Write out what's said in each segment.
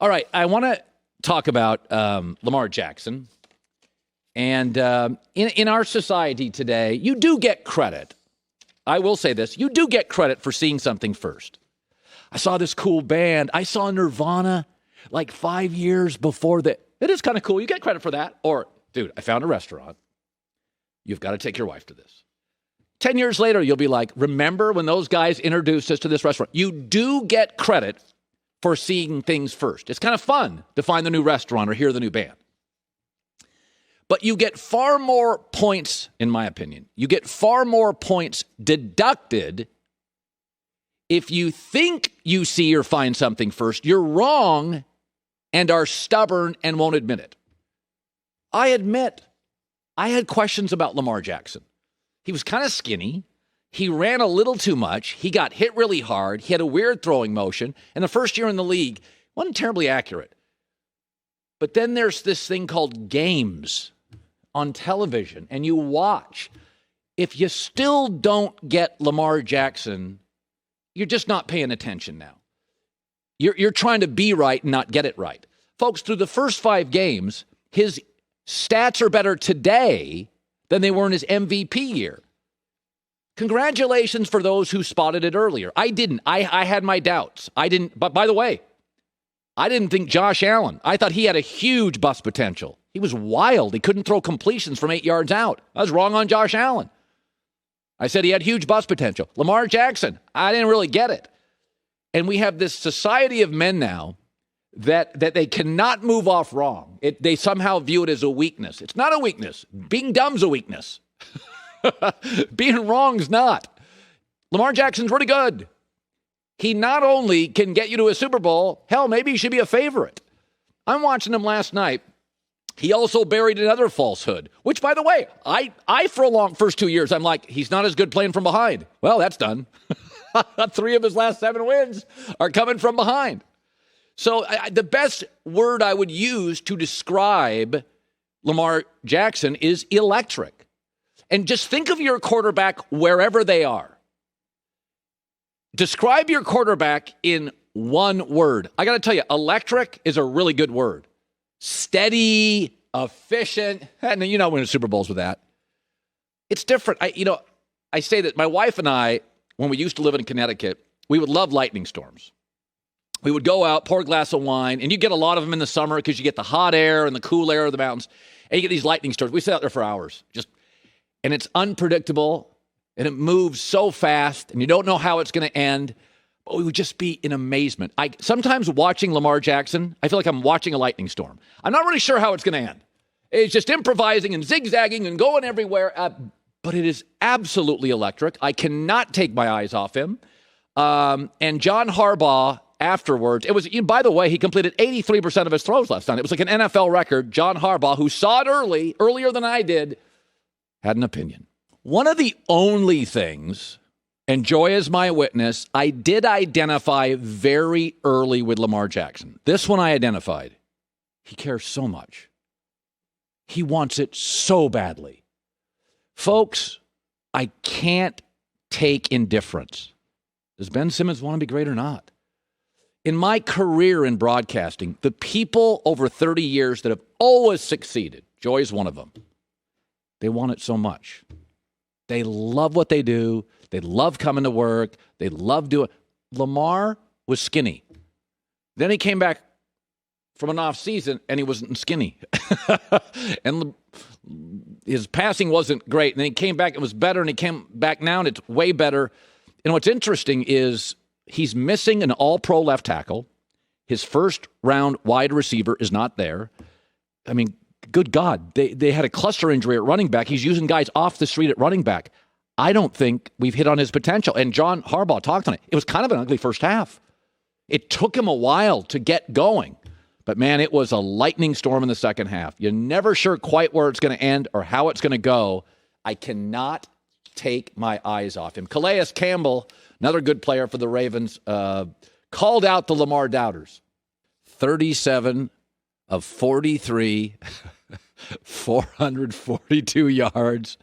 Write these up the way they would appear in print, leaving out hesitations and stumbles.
All right, I want to talk about Lamar Jackson. And in our society today, you do get credit. I will say this. You do get credit for seeing something first. I saw this cool band. I saw Nirvana like 5 years before that. It is kind of cool. You get credit for that. Or, dude, I found a restaurant. You've got to take your wife to this. 10 years later, you'll be like, remember when those guys introduced us to this restaurant? You do get credit for seeing things first. It's kind of fun to find the new restaurant or hear the new band. But you get far more points, in my opinion. You get far more points deducted if you think you see or find something first. You're wrong and are stubborn and won't admit it. I admit, I had questions about Lamar Jackson. He was kind of skinny. He ran a little too much. He got hit really hard. He had a weird throwing motion. And the first year in the league, wasn't terribly accurate. But then there's this thing called games on television, and you watch. If you still don't get Lamar Jackson, you're just not paying attention now. You're trying to be right and not get it right. Folks, through the first 5 games, his stats are better today than they were in his MVP year. Congratulations for those who spotted it earlier. I didn't. I had my doubts. I didn't. But by the way, I didn't think Josh Allen. I thought he had a huge bust potential. He was wild. He couldn't throw completions from 8 yards out. I was wrong on Josh Allen. I said he had huge bust potential. Lamar Jackson, I didn't really get it. And we have this society of men now that they cannot move off wrong. They somehow view it as a weakness. It's not a weakness. Being dumb's a weakness. Being wrong's not. Lamar Jackson's really good. He not only can get you to a Super Bowl, hell, maybe he should be a favorite. I'm watching him last night. He also buried another falsehood, which, by the way, I for a long first 2 years, I'm like, he's not as good playing from behind. Well, that's done. 3 of his last 7 wins are coming from behind. So the best word I would use to describe Lamar Jackson is electric. And just think of your quarterback wherever they are. Describe your quarterback in one word. I got to tell you, electric is a really good word. Steady, efficient, and you know, winning Super Bowls with that. It's different. I say that my wife and I, when we used to live in Connecticut, we would love lightning storms. We would go out, pour a glass of wine, and you get a lot of them in the summer because you get the hot air and the cool air of the mountains, and you get these lightning storms. We sit out there for hours, and it's unpredictable, and it moves so fast, and you don't know how it's going to end. But we would just be in amazement. Sometimes watching Lamar Jackson, I feel like I'm watching a lightning storm. I'm not really sure how it's going to end. It's just improvising and zigzagging and going everywhere. But it is absolutely electric. I cannot take my eyes off him. And John Harbaugh, afterwards, by the way, he completed 83% of his throws last night. It was like an NFL record. John Harbaugh, who saw it earlier than I did, had an opinion. One of the only things, and Joy is my witness, I did identify very early with Lamar Jackson. This one I identified. He cares so much. He wants it so badly. Folks, I can't take indifference. Does Ben Simmons want to be great or not? In my career in broadcasting, the people over 30 years that have always succeeded, Joy is one of them. They want it so much. They love what they do. They love coming to work. They love doing. Lamar was skinny. Then he came back from an off season and he wasn't skinny. And his passing wasn't great. And then he came back, it was better, and he came back now and it's way better. And what's interesting is he's missing an all-pro left tackle. His first round wide receiver is not there. I mean, good God, they had a cluster injury at running back. He's using guys off the street at running back. I don't think we've hit on his potential. And John Harbaugh talked on it. It was kind of an ugly first half. It took him a while to get going. But, man, it was a lightning storm in the second half. You're never sure quite where it's going to end or how it's going to go. I cannot take my eyes off him. Calais Campbell, another good player for the Ravens, called out the Lamar doubters. 37 of 43, 442 yards,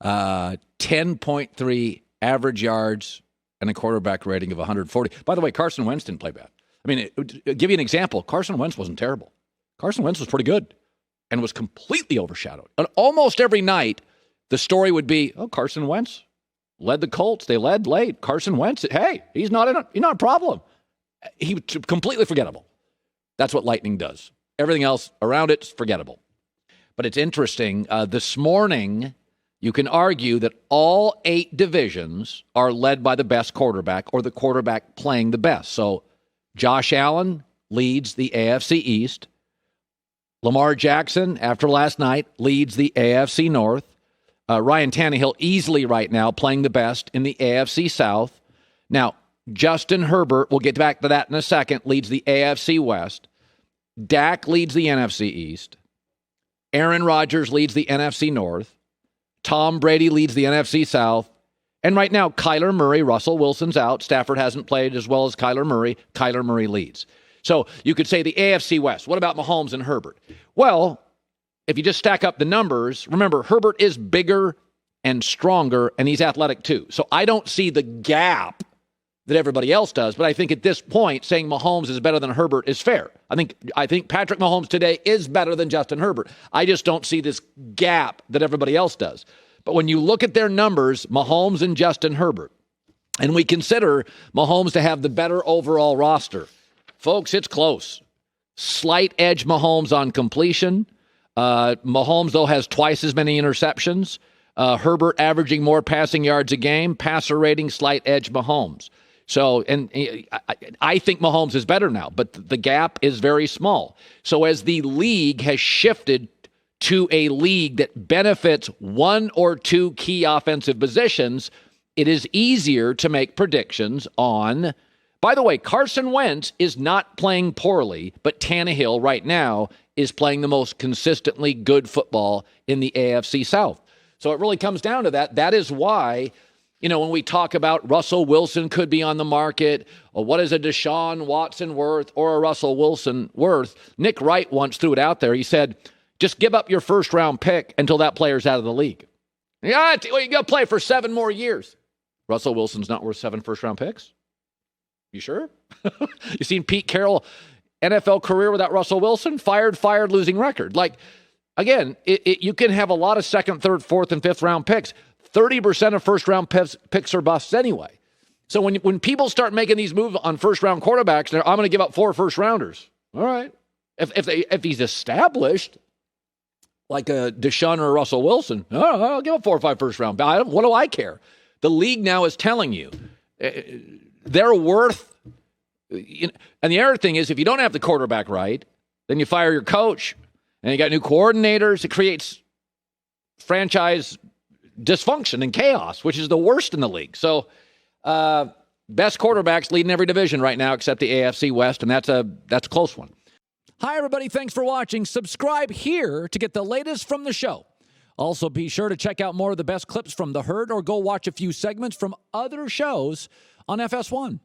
10.3 average yards, and a quarterback rating of 140. By the way, Carson Wentz didn't play bad. I mean, give you an example. Carson Wentz wasn't terrible. Carson Wentz was pretty good and was completely overshadowed. And almost every night, the story would be, oh, Carson Wentz led the Colts. They led late. Carson Wentz, hey, he's not a problem. He was completely forgettable. That's what Lightning does. Everything else around it's forgettable. But it's interesting. This morning, you can argue that all 8 divisions are led by the best quarterback or the quarterback playing the best. So Josh Allen leads the AFC East. Lamar Jackson, after last night, leads the AFC North. Ryan Tannehill easily right now playing the best in the AFC South. Now, Justin Herbert, we'll get back to that in a second, leads the AFC West. Dak leads the NFC East. Aaron Rodgers leads the NFC North. Tom Brady leads the NFC South. And right now, Kyler Murray, Russell Wilson's out. Stafford hasn't played as well as Kyler Murray. Kyler Murray leads. So you could say the AFC West. What about Mahomes and Herbert? Well, if you just stack up the numbers, remember, Herbert is bigger and stronger, and he's athletic too. So I don't see the gap that everybody else does, but I think at this point, saying Mahomes is better than Herbert is fair. I think Patrick Mahomes today is better than Justin Herbert. I just don't see this gap that everybody else does. But when you look at their numbers, Mahomes and Justin Herbert, and we consider Mahomes to have the better overall roster, folks, it's close. Slight edge Mahomes on completion. Mahomes, though, has twice as many interceptions. Herbert averaging more passing yards a game. Passer rating, slight edge Mahomes. So, and I think Mahomes is better now, but the gap is very small. So as the league has shifted to a league that benefits one or two key offensive positions, it is easier to make predictions on. By the way, Carson Wentz is not playing poorly, but Tannehill right now is playing the most consistently good football in the AFC South. So it really comes down to that. That is why, when we talk about Russell Wilson could be on the market, or what is a Deshaun Watson worth or a Russell Wilson worth, Nick Wright once threw it out there. He said, just give up your first-round pick until that player's out of the league. Yeah, you got to play for 7 more years. Russell Wilson's not worth 7 first-round picks? You sure? You seen Pete Carroll, NFL career without Russell Wilson? Fired, losing record. Like, again, you can have a lot of second, third, fourth, and fifth-round picks. 30% of first-round picks are busts anyway. So when people start making these moves on first-round quarterbacks, I'm going to give up 4 first-rounders. All right. If he's established, like a Deshaun or a Russell Wilson, I'll give up 4 or 5 first-round. What do I care? The league now is telling you they're worth. And the other thing is, if you don't have the quarterback right, then you fire your coach, and you got new coordinators. It creates franchise dysfunction and chaos, which is the worst in the league. So, best quarterbacks leading every division right now, except the AFC West, and that's a close one. Hi, everybody. Thanks for watching. Subscribe here to get the latest from the show. Also, be sure to check out more of the best clips from The Herd or go watch a few segments from other shows on FS1.